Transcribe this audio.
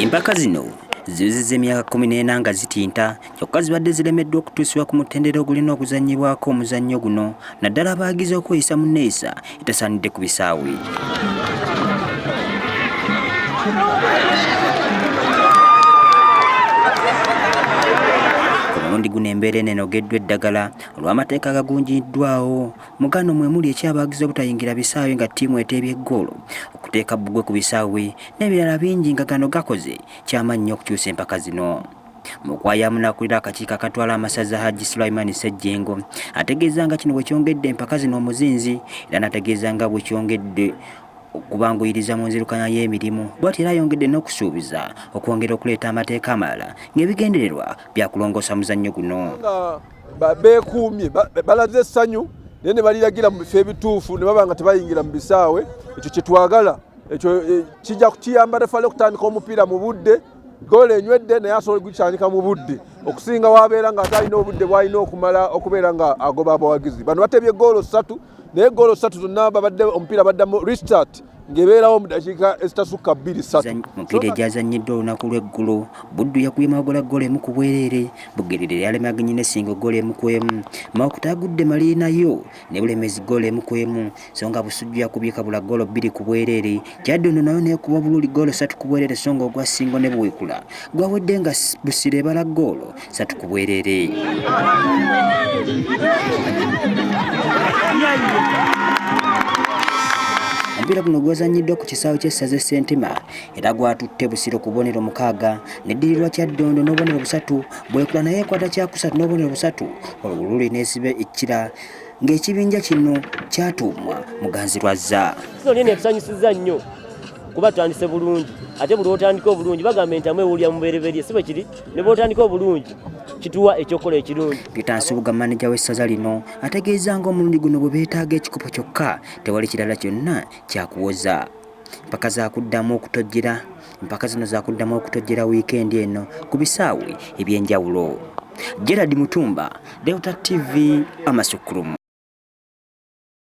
Empaka zino ziwezezza emyaka 14 nga zitinta kyokka zibadde ziremeddwa okutuusibwa ku mutendera ogulina okuzannyibwako omuzannyo guno naddala abaagize okweyisa mu nneeyisa etasaanidde ku bisaawe. Omulundi guno embeera eno enogeddwa eddagala olw'amateeka agagunjiddwawo. Mu gano mwe muli ekyabaagiza obutayingira bisaawe nga ttiimu eteebye eggoolo, okuteeka bbugwe ku bisaawe n'ebirala bingi nga gano gakoze kyamannyo okukyusa empaka zino. Mukwaya amunakulira akakiiko akatwala amasaza Haji Sulaiman Ssejjengo ategeeza nga kino bwe kyongedde empaka zino omuzinzi era n'ategeeza nga bwe kyongedde okubanguyiriza mu nzirukanya y'emirimu bw'ati era ayongedde n'okusuubiza okwongera okuleeta amateeka amalala ng'ebigendererwa byakulongoosa muzannyo guno. Beekuumye balaze essanyu naye ne baliragira mu bifo ebituufu ne baba nga tebayingira mu bisaawe. Ekyo kye twagala, ekyo kijja kiyamba refale okutandika omupiira mu budde. Goolo enywedde naye asobola okugitandika mu budde okusinga wabeera nga atalina obudde bw'alina okumala okubeera nga agoba abawagizi. Bano batebye goolo 3 naye goolo 3 zonna babadde omupiira baddamu restart ng'ebeerawo mu dakiika ezitasukka 2-3. Mupiira egyazannyiddwa olunaku lw'eggulo, Buddu yakubye magola goolo emu ku bwereere, Bugerere yalemaganye ne Ssingo goolo emu ku emu, Mawokota agudde Malinayo ne Bulemezi goolo emu ku emu, so nga Busujju yakubye Kabula goolo 2 ku bwereere, Kyaddondo nayo n'ekuba Bululi goolo 3 ku bwereere, so nga ogwa Ssingo ne Buwekula gwawedde nga Busire ebala goolo 3 ku bwereere. Omupiira guno gwazannyiddwa ku kisaawe ky'essaza Sentima era gwatutte Busiro ku bubonero 6 n'eddirirwa Kyaddondo n'obubonero 3, Buwekula naye ekwata kyakusatu n'obubonero 3, Bululi n'esiba ekkira ng'ekibinja kino kyatuumwa Muganzirwazza. Nino etusanyusizza nnyo kuba tutandise bulungi ate buli otandika obulungi bagamba entamu ewulira mu bereberye si bwe kiri ne bw'otandika obulungi kituwa ekyokola ekirungi. Peter Nsubuga maneja w'essaza lino ategeeza ng'omulundi guno bwe beetaaga ekikopo kyokka tewali kirala kyonna kyakuwoza. Empaka zino zaakuddamu okutojjera wiikendi eno ku bisaawe eby'enjawulo. Gerard Mutumba, Delta TV, Amasukulumu.